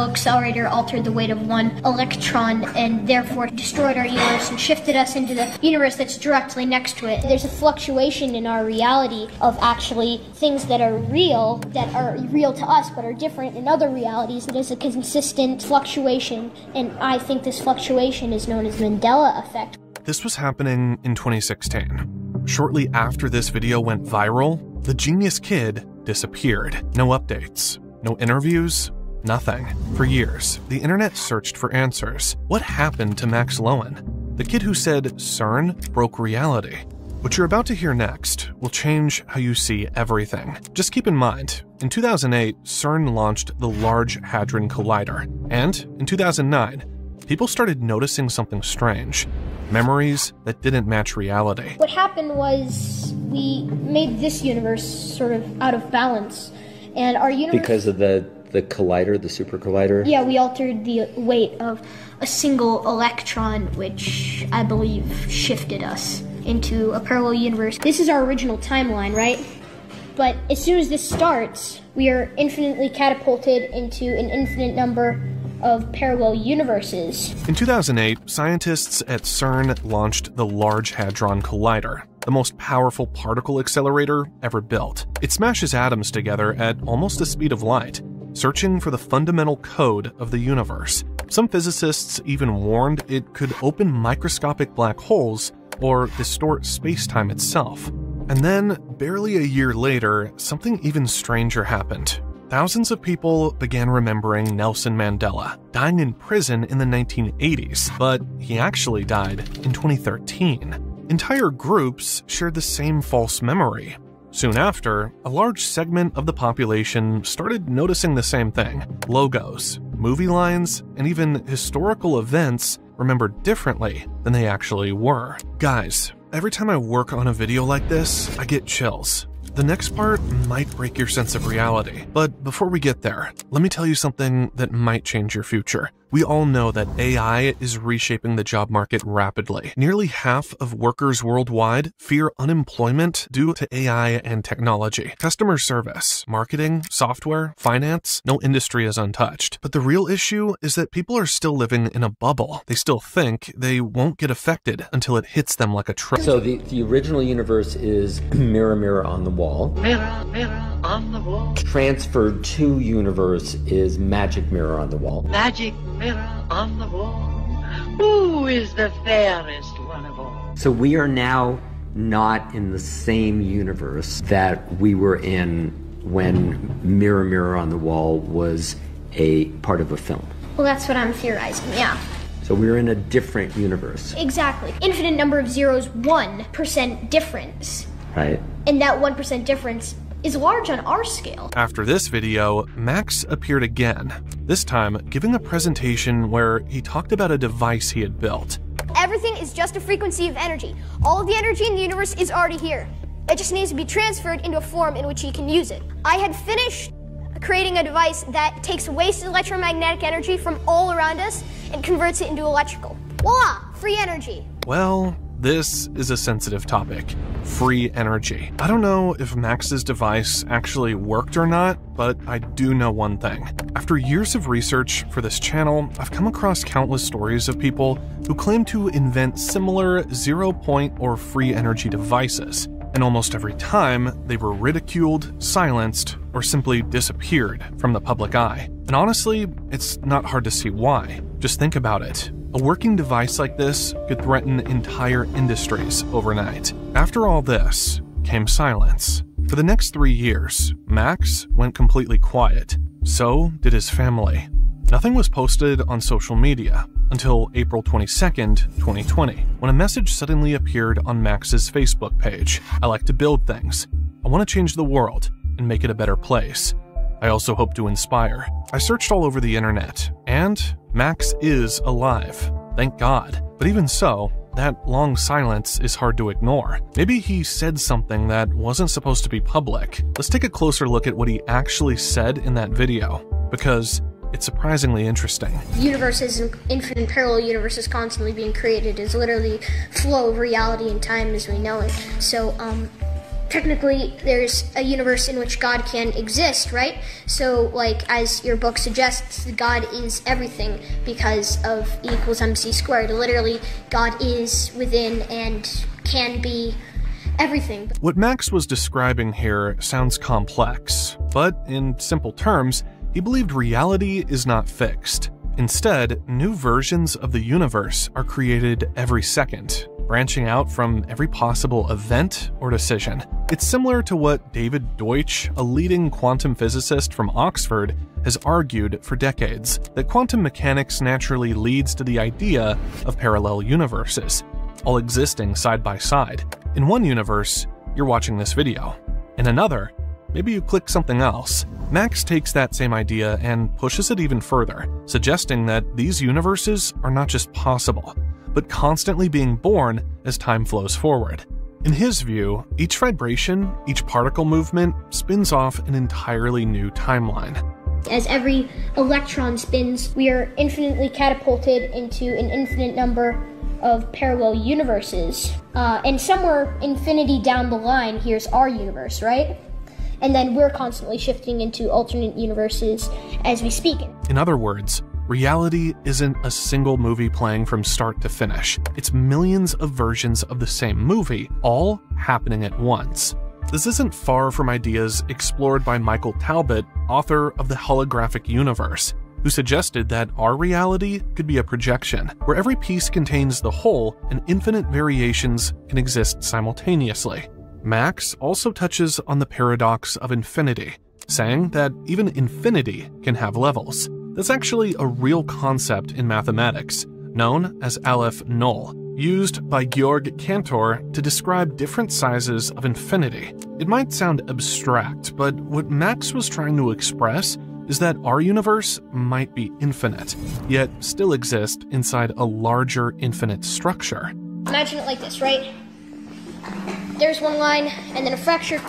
Accelerator altered the weight of one electron and therefore destroyed our universe and shifted us into the universe that's directly next to it. There's a fluctuation in our reality of actually things that are real to us but are different in other realities. There's a consistent fluctuation, and I think this fluctuation is known as Mandela effect. This was happening in 2016. Shortly after this video went viral, the genius kid disappeared. No updates, no interviews, nothing. For years, the internet searched for answers. What happened to Max Lowen, the kid who said CERN broke reality? What you're about to hear next will change how you see everything. Just keep in mind, in 2008, CERN launched the Large Hadron Collider, and in 2009, people started noticing something strange. Memories that didn't match reality. What happened was we made this universe sort of out of balance, and our universe... Because of the collider, the super collider? Yeah, we altered the weight of a single electron, which I believe shifted us into a parallel universe. This is our original timeline, right? But as soon as this starts, we are infinitely catapulted into an infinite number of parallel universes. In 2008, scientists at CERN launched the Large Hadron Collider, the most powerful particle accelerator ever built. It smashes atoms together at almost the speed of light, searching for the fundamental code of the universe. Some physicists even warned it could open microscopic black holes or distort space-time itself. And then, barely a year later, something even stranger happened. Thousands of people began remembering Nelson Mandela, dying in prison in the 1980s, but he actually died in 2013. Entire groups shared the same false memory. Soon after, a large segment of the population started noticing the same thing. Logos, movie lines, and even historical events remembered differently than they actually were. Guys, every time I work on a video like this, I get chills. The next part might break your sense of reality, but before we get there, let me tell you something that might change your future. We all know that AI is reshaping the job market rapidly. Nearly half of workers worldwide fear unemployment due to AI and technology. Customer service, marketing, software, finance, no industry is untouched. But the real issue is that people are still living in a bubble. They still think they won't get affected until it hits them like a truck. So the original universe is mirror, mirror on the wall. Mirror, mirror on the wall. Transferred to universe is magic mirror on the wall. Magic mirror on the wall. Who is the fairest one of all? So we are now not in the same universe that we were in when Mirror, Mirror on the Wall was a part of a film. Well, that's what I'm theorizing, yeah. So we're in a different universe. Exactly. Infinite number of zeros, 1% difference. Right. And that 1% difference is large on our scale. After this video, Max appeared again, this time giving a presentation where he talked about a device he had built. Everything is just a frequency of energy. All of the energy in the universe is already here. It just needs to be transferred into a form in which he can use it. I had finished creating a device that takes wasted electromagnetic energy from all around us and converts it into electrical. Voila! Free energy. Well, this is a sensitive topic. Free energy. I don't know if Max's device actually worked or not, but I do know one thing. After years of research for this channel, I've come across countless stories of people who claim to invent similar zero-point or free energy devices. And almost every time, they were ridiculed, silenced, or simply disappeared from the public eye. And honestly, it's not hard to see why. Just think about it. A working device like this could threaten entire industries overnight. After all this came silence. For the next 3 years, Max went completely quiet. So did his family. Nothing was posted on social media until April 22nd, 2020, when a message suddenly appeared on Max's Facebook page. I like to build things. I want to change the world and make it a better place. I also hope to inspire. I searched all over the internet, and Max is alive. Thank God. But even so, that long silence is hard to ignore. Maybe he said something that wasn't supposed to be public. Let's take a closer look at what he actually said in that video, because it's surprisingly interesting. Universes and infinite parallel universes constantly being created is literally flow of reality and time as we know it. So, technically there's a universe in which God can exist, right? So, like, as your book suggests, God is everything because of E equals MC squared. Literally, God is within and can be everything. What Max was describing here sounds complex, but in simple terms, he believed reality is not fixed. Instead, new versions of the universe are created every second, branching out from every possible event or decision. It's similar to what David Deutsch, a leading quantum physicist from Oxford, has argued for decades, that quantum mechanics naturally leads to the idea of parallel universes, all existing side by side. In one universe, you're watching this video. In another, maybe you click something else. Max takes that same idea and pushes it even further, suggesting that these universes are not just possible, but constantly being born as time flows forward. In his view, each vibration, each particle movement spins off an entirely new timeline. As every electron spins, we are infinitely catapulted into an infinite number of parallel universes. And somewhere infinity down the line, here's our universe, right? And then we're constantly shifting into alternate universes as we speak. In other words, reality isn't a single movie playing from start to finish. It's millions of versions of the same movie, all happening at once. This isn't far from ideas explored by Michael Talbot, author of The Holographic Universe, who suggested that our reality could be a projection, where every piece contains the whole and infinite variations can exist simultaneously. Max also touches on the paradox of infinity, saying that even infinity can have levels. That's actually a real concept in mathematics, known as Aleph Null, used by Georg Cantor to describe different sizes of infinity. It might sound abstract, but what Max was trying to express is that our universe might be infinite, yet still exist inside a larger infinite structure. Imagine it like this, right? There's one line, and then a fraction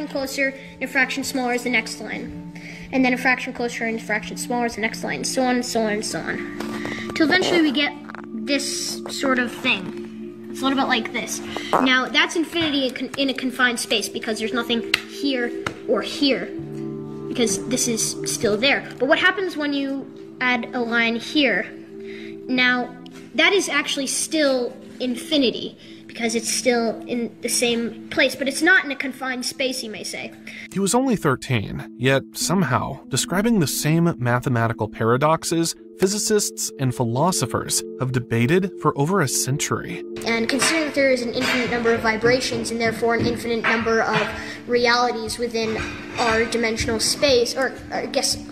closer, and a fraction smaller is the next line. And then a fraction closer and a fraction smaller is the next line, so on, so on, so on. Till eventually we get this sort of thing. It's a little bit like this. Now, that's infinity in a confined space because there's nothing here or here, because this is still there. But what happens when you add a line here? Now, that is actually still infinity, because it's still in the same place, but it's not in a confined space, you may say. He was only 13, yet somehow describing the same mathematical paradoxes physicists and philosophers have debated for over a century. And considering that there is an infinite number of vibrations and therefore an infinite number of realities within our dimensional space, or I guess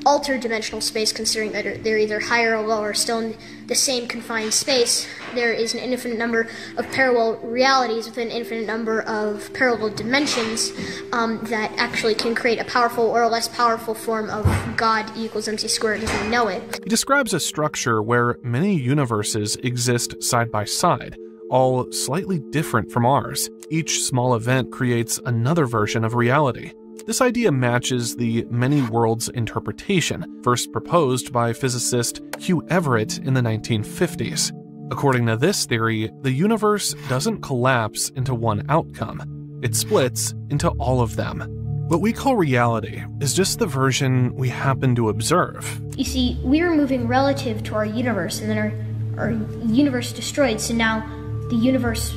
altered dimensional space, considering that they're either higher or lower, still in the same confined space, there is an infinite number of parallel realities with an infinite number of parallel dimensions that actually can create a powerful or a less powerful form of God equals MC squared as we know it. He describes a structure where many universes exist side by side, all slightly different from ours. Each small event creates another version of reality. This idea matches the many worlds interpretation first proposed by physicist Hugh Everett in the 1950s. According to this theory, the universe doesn't collapse into one outcome. It splits into all of them. What we call reality is just the version we happen to observe. You see, we are moving relative to our universe, and then our universe destroyed, so now the universe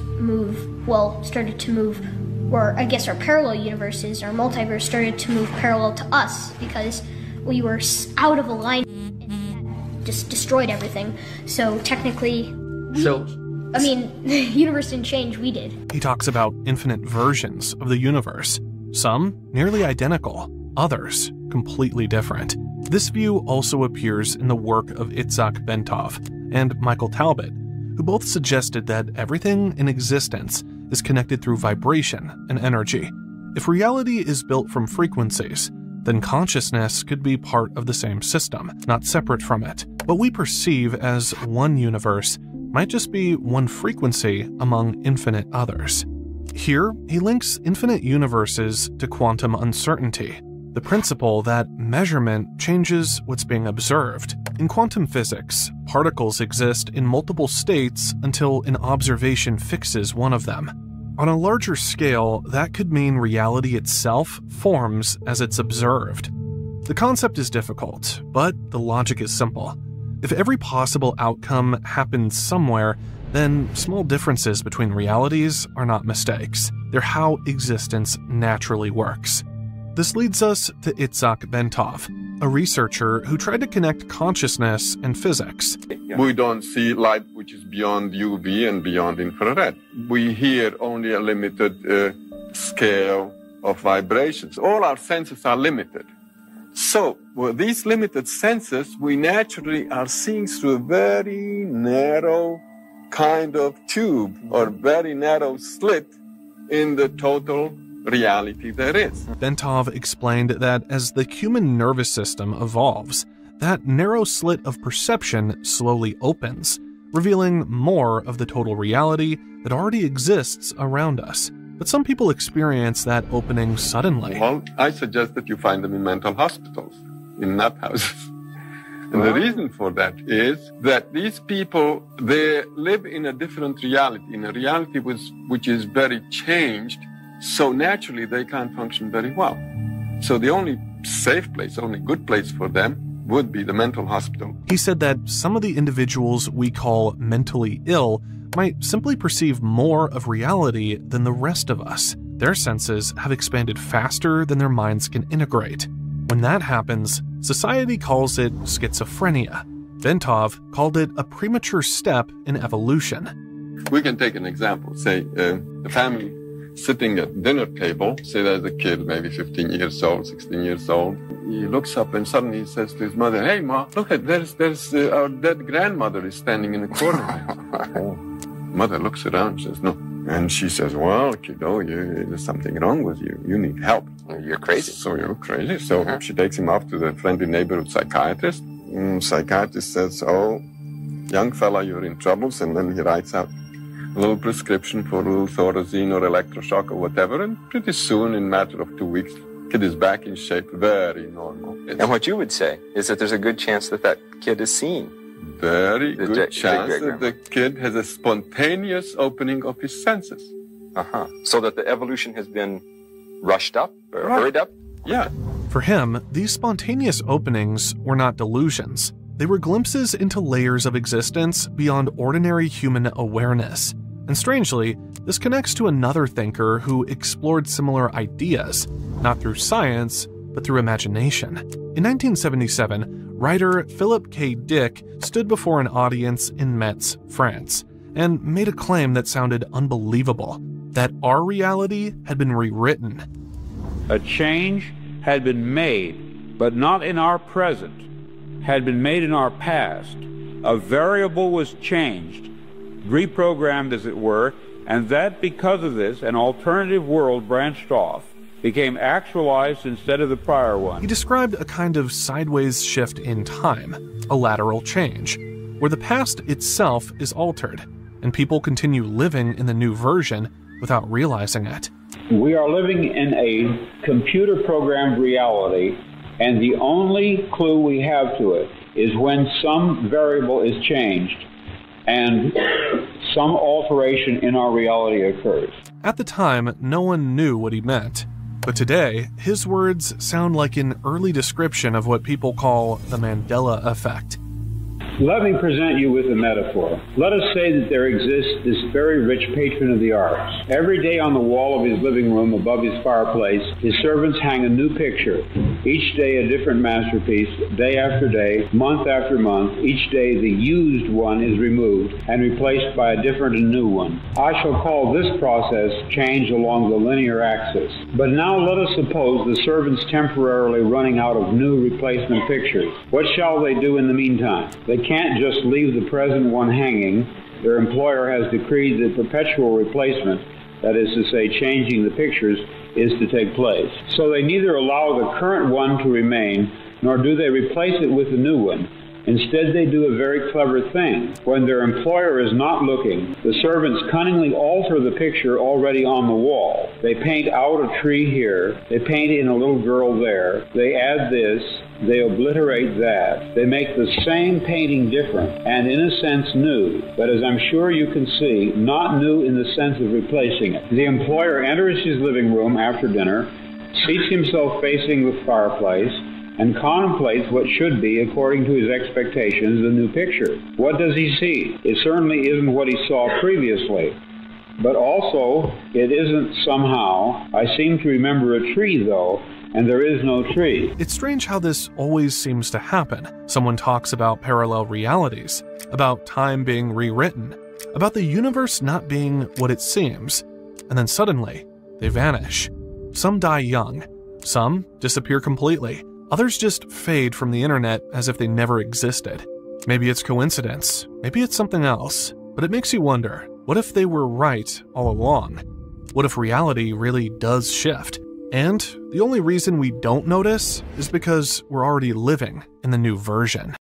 started to move, or I guess our parallel universes, our multiverse started to move parallel to us because we were out of alignment and just destroyed everything. So technically, the universe didn't change, we did. He talks about infinite versions of the universe, some nearly identical, others completely different. This view also appears in the work of Itzhak Bentov and Michael Talbot, who both suggested that everything in existence is connected through vibration and energy. If reality is built from frequencies, then consciousness could be part of the same system, not separate from it. What we perceive as one universe might just be one frequency among infinite others. Here, he links infinite universes to quantum uncertainty, the principle that measurement changes what's being observed. In quantum physics, particles exist in multiple states until an observation fixes one of them. On a larger scale, that could mean reality itself forms as it's observed. The concept is difficult, but the logic is simple. If every possible outcome happens somewhere, then small differences between realities are not mistakes. They're how existence naturally works. This leads us to Itzhak Bentov, a researcher who tried to connect consciousness and physics. We don't see light which is beyond UV and beyond infrared. We hear only a limited scale of vibrations. All our senses are limited. So, with these limited senses, we naturally are seeing through a very narrow kind of tube or very narrow slit in the total reality there is. Bentov explained that as the human nervous system evolves, that narrow slit of perception slowly opens, revealing more of the total reality that already exists around us. But some people experience that opening suddenly. Well, I suggest that you find them in mental hospitals, in nut houses. And the reason for that is that these people, they live in a different reality, in a reality which is very changed, so naturally they can't function very well. So the only safe place, only good place for them would be the mental hospital. He said that some of the individuals we call mentally ill might simply perceive more of reality than the rest of us. Their senses have expanded faster than their minds can integrate. When that happens, society calls it schizophrenia. Bentov called it a premature step in evolution. We can take an example. Say, a family sitting at dinner table, say there's a kid, maybe 15 years old, 16 years old. He looks up and suddenly he says to his mother, "Hey, Ma, look at there's our dead grandmother is standing in the corner." Mother looks around and says, "No." And she says, "Well, kiddo, there's something wrong with you. You need help. You're crazy." So you're crazy. So she takes him off to the friendly neighborhood psychiatrist. Psychiatrist says, "Oh, young fella, you're in troubles." And then he writes out a little prescription for a little Thorazine or electroshock or whatever. And pretty soon, in a matter of 2 weeks, kid is back in shape, very normal. And what you would say is that there's a good chance that that kid is seeing. Very good chance that the kid has a spontaneous opening of his senses. So that the evolution has been rushed up or hurried up? Yeah. For him, these spontaneous openings were not delusions. They were glimpses into layers of existence beyond ordinary human awareness. And strangely, this connects to another thinker who explored similar ideas, not through science, but through imagination. In 1977, writer Philip K. Dick stood before an audience in Metz, France, and made a claim that sounded unbelievable, that our reality had been rewritten. A change had been made, but not in our present, had been made in our past. A variable was changed, reprogrammed as it were, and that because of this, an alternative world branched off, became actualized instead of the prior one. He described a kind of sideways shift in time, a lateral change, where the past itself is altered, and people continue living in the new version without realizing it. We are living in a computer-programmed reality, and the only clue we have to it is when some variable is changed and some alteration in our reality occurs. At the time, no one knew what he meant. But today, his words sound like an early description of what people call the Mandela effect. Let me present you with a metaphor. Let us say that there exists this very rich patron of the arts. Every day on the wall of his living room above his fireplace, his servants hang a new picture. Each day a different masterpiece, day after day, month after month. Each day the used one is removed and replaced by a different and new one. I shall call this process change along the linear axis. But now let us suppose the servants temporarily running out of new replacement pictures. What shall they do in the meantime? They can't just leave the present one hanging. Their employer has decreed that perpetual replacement, that is to say, changing the pictures, is to take place. So they neither allow the current one to remain, nor do they replace it with a new one. Instead, they do a very clever thing. When their employer is not looking, the servants cunningly alter the picture already on the wall. They paint out a tree here, they paint in a little girl there, they add this, they obliterate that. They make the same painting different and in a sense new, but as I'm sure you can see, not new in the sense of replacing it. The employer enters his living room after dinner, seats himself facing the fireplace, and contemplates what should be, according to his expectations, the new picture. What does he see? It certainly isn't what he saw previously. But also, it isn't somehow. I seem to remember a tree, though, and there is no tree. It's strange how this always seems to happen. Someone talks about parallel realities, about time being rewritten, about the universe not being what it seems, and then suddenly, they vanish. Some die young, some disappear completely, others just fade from the internet as if they never existed. Maybe it's coincidence, maybe it's something else, but it makes you wonder, what if they were right all along? What if reality really does shift? And the only reason we don't notice is because we're already living in the new version.